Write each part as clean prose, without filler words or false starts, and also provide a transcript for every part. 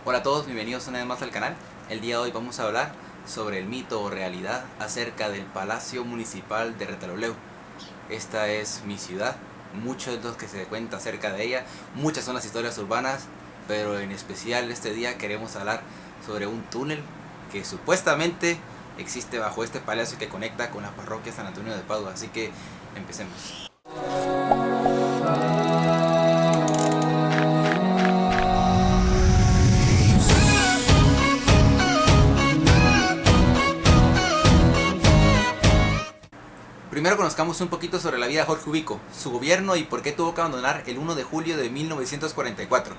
Hola a todos, bienvenidos una vez más al canal. El día de hoy vamos a hablar sobre el mito o realidad acerca del Palacio Municipal de Retalhuleu. Esta es mi ciudad, mucho es lo que se cuenta acerca de ella, muchas son las historias urbanas, pero en especial este día queremos hablar sobre un túnel que supuestamente existe bajo este palacio que conecta con la parroquia San Antonio de Padua, así que empecemos. Primero conozcamos un poquito sobre la vida de Jorge Ubico, su gobierno y por qué tuvo que abandonar el 1 de julio de 1944.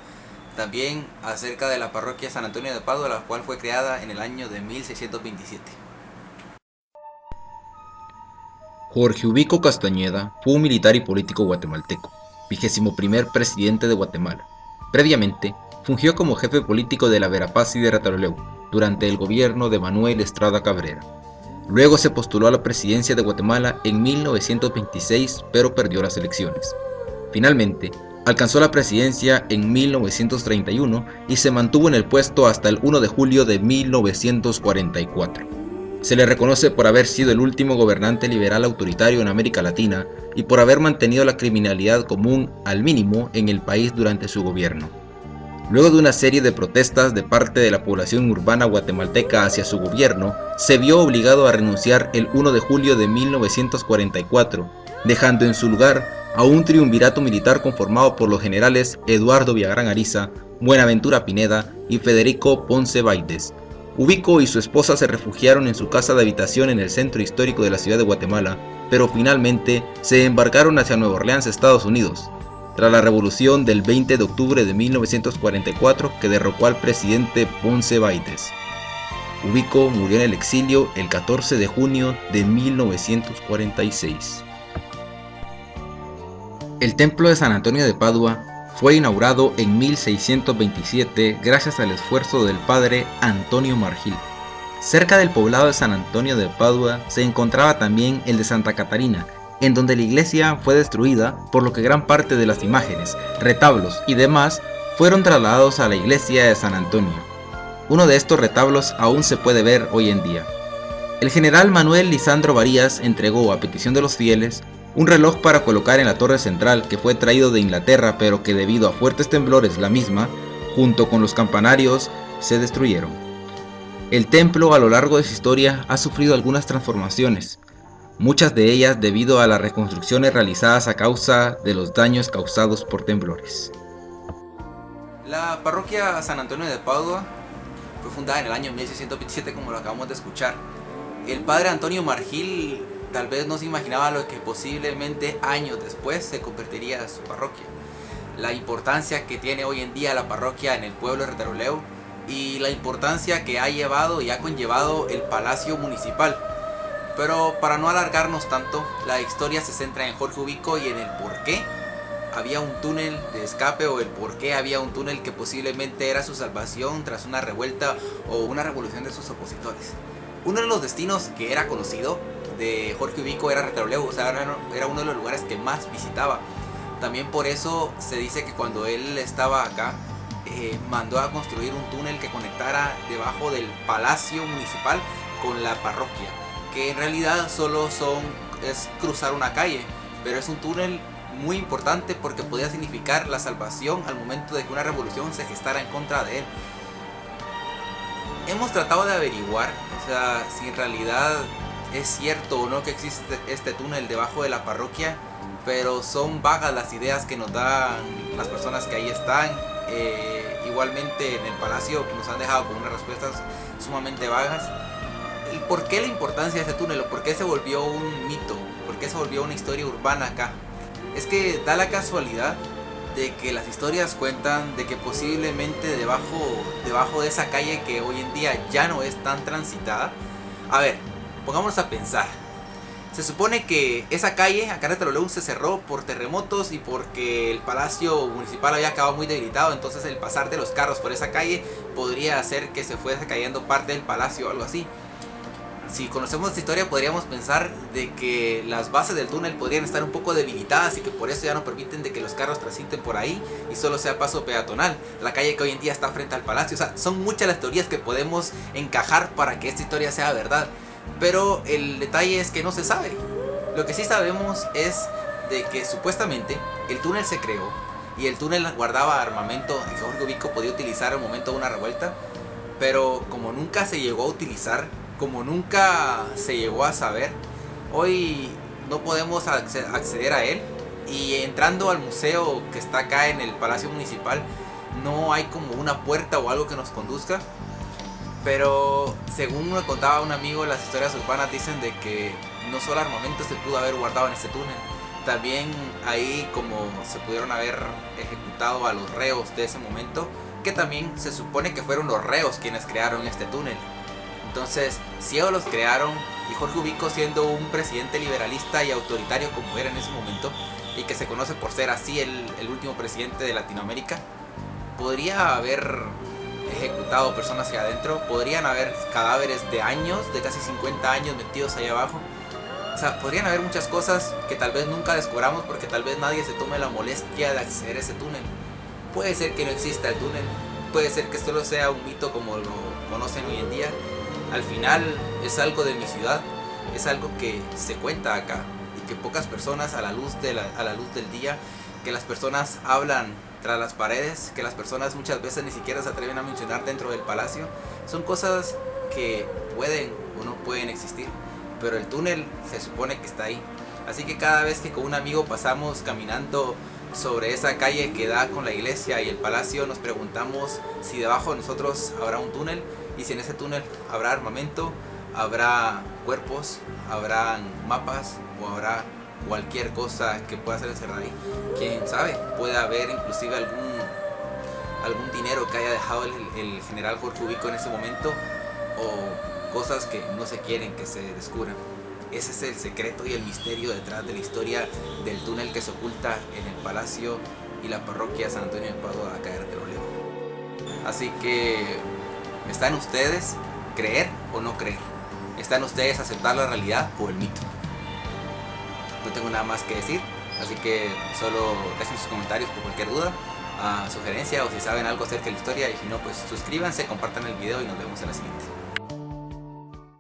También acerca de la parroquia San Antonio de Padua, la cual fue creada en el año de 1627. Jorge Ubico Castañeda fue un militar y político guatemalteco, 21º presidente de Guatemala. Previamente, fungió como jefe político de la Verapaz y de Retalhuleu durante el gobierno de Manuel Estrada Cabrera. Luego se postuló a la presidencia de Guatemala en 1926, pero perdió las elecciones. Finalmente, alcanzó la presidencia en 1931 y se mantuvo en el puesto hasta el 1 de julio de 1944. Se le reconoce por haber sido el último gobernante liberal autoritario en América Latina y por haber mantenido la criminalidad común al mínimo en el país durante su gobierno. Luego de una serie de protestas de parte de la población urbana guatemalteca hacia su gobierno, se vio obligado a renunciar el 1 de julio de 1944, dejando en su lugar a un triunvirato militar conformado por los generales Eduardo Villagrán Ariza, Buenaventura Pineda y Federico Ponce Báides. Ubico y su esposa se refugiaron en su casa de habitación en el centro histórico de la ciudad de Guatemala, pero finalmente se embarcaron hacia Nueva Orleans, Estados Unidos, tras la revolución del 20 de octubre de 1944 que derrocó al presidente Ponce Báides. Ubico murió en el exilio el 14 de junio de 1946. El templo de San Antonio de Padua fue inaugurado en 1627 gracias al esfuerzo del padre Antonio Margil. Cerca del poblado de San Antonio de Padua se encontraba también el de Santa Catarina, en donde la iglesia fue destruida, por lo que gran parte de las imágenes, retablos y demás fueron trasladados a la iglesia de San Antonio. Uno de estos retablos aún se puede ver hoy en día. El general Manuel Lisandro Varías entregó, a petición de los fieles, un reloj para colocar en la torre central que fue traído de Inglaterra, pero que debido a fuertes temblores la misma, junto con los campanarios, se destruyeron. El templo a lo largo de su historia ha sufrido algunas transformaciones, muchas de ellas debido a las reconstrucciones realizadas a causa de los daños causados por temblores. La parroquia San Antonio de Padua fue fundada en el año 1627, como lo acabamos de escuchar. El padre Antonio Margil tal vez no se imaginaba lo que posiblemente años después se convertiría en su parroquia. La importancia que tiene hoy en día la parroquia en el pueblo de Retalhuleu y la importancia que ha llevado y ha conllevado el palacio municipal. Pero para no alargarnos tanto, la historia se centra en Jorge Ubico y en el por qué había un túnel de escape o el por qué había un túnel que posiblemente era su salvación tras una revuelta o una revolución de sus opositores. Uno de los destinos que era conocido de Jorge Ubico era Retalhuleu, o sea, era uno de los lugares que más visitaba. También por eso se dice que cuando él estaba acá, mandó a construir un túnel que conectara debajo del palacio municipal con la parroquia, que en realidad solo es cruzar una calle, pero es un túnel muy importante porque podía significar la salvación al momento de que una revolución se gestara en contra de él. Hemos tratado de averiguar, o sea, si en realidad es cierto o no que existe este túnel debajo de la parroquia, pero son vagas las ideas que nos dan las personas que ahí están. Igualmente en el palacio nos han dejado con unas respuestas sumamente vagas. ¿Y por qué la importancia de este túnel? ¿O por qué se volvió un mito? ¿Por qué se volvió una historia urbana acá? Es que da la casualidad de que las historias cuentan de que posiblemente debajo de esa calle que hoy en día ya no es tan transitada. A ver, pongámonos a pensar. Se supone que esa calle acá en Retalhuleu se cerró por terremotos y porque el palacio municipal había acabado muy debilitado, entonces el pasar de los carros por esa calle podría hacer que se fuese cayendo parte del palacio o algo así. Si conocemos esta historia podríamos pensar de que las bases del túnel podrían estar un poco debilitadas y que por eso ya no permiten de que los carros transiten por ahí y solo sea paso peatonal, la calle que hoy en día está frente al palacio. O sea, son muchas las teorías que podemos encajar para que esta historia sea verdad, pero el detalle es que no se sabe. Lo que sí sabemos es de que supuestamente el túnel se creó y el túnel guardaba armamento que Jorge Ubico podía utilizar al momento de una revuelta, pero como nunca se llegó a utilizar, como nunca se llegó a saber, hoy no podemos acceder a él. Y entrando al museo que está acá en el Palacio Municipal, no hay como una puerta o algo que nos conduzca. Pero según me contaba un amigo, las historias urbanas dicen de que no solo armamento se pudo haber guardado en este túnel, también ahí como se pudieron haber ejecutado a los reos de ese momento, que también se supone que fueron los reos quienes crearon este túnel. Entonces, si ellos los crearon, y Jorge Ubico, siendo un presidente liberalista y autoritario como era en ese momento, y que se conoce por ser así el último presidente de Latinoamérica, podría haber ejecutado personas hacia adentro, podrían haber cadáveres de años, de casi 50 años metidos ahí abajo. O sea, podrían haber muchas cosas que tal vez nunca descubramos porque tal vez nadie se tome la molestia de acceder a ese túnel. Puede ser que no exista el túnel, puede ser que solo sea un mito como lo conocen hoy en día. Al final es algo de mi ciudad, es algo que se cuenta acá y que pocas personas a la luz del día, que las personas hablan tras las paredes, que las personas muchas veces ni siquiera se atreven a mencionar dentro del palacio, son cosas que pueden o no pueden existir, pero el túnel se supone que está ahí. Así que cada vez que con un amigo pasamos caminando sobre esa calle que da con la iglesia y el palacio, nos preguntamos si debajo de nosotros habrá un túnel y si en ese túnel habrá armamento, habrá cuerpos, habrá mapas o habrá cualquier cosa que pueda ser encerrada ahí. Quién sabe, puede haber inclusive algún dinero que haya dejado el general Jorge Ubico en ese momento, o cosas que no se quieren que se descubran. Ese es el secreto y el misterio detrás de la historia del túnel que se oculta en el palacio y la parroquia San Antonio de Padua acá de Retaluleu. Así que está en ustedes creer o no creer. Está en ustedes aceptar la realidad o el mito. No tengo nada más que decir, así que solo dejen sus comentarios por cualquier duda, sugerencia o si saben algo acerca de la historia, y si no, pues suscríbanse, compartan el video y nos vemos en la siguiente.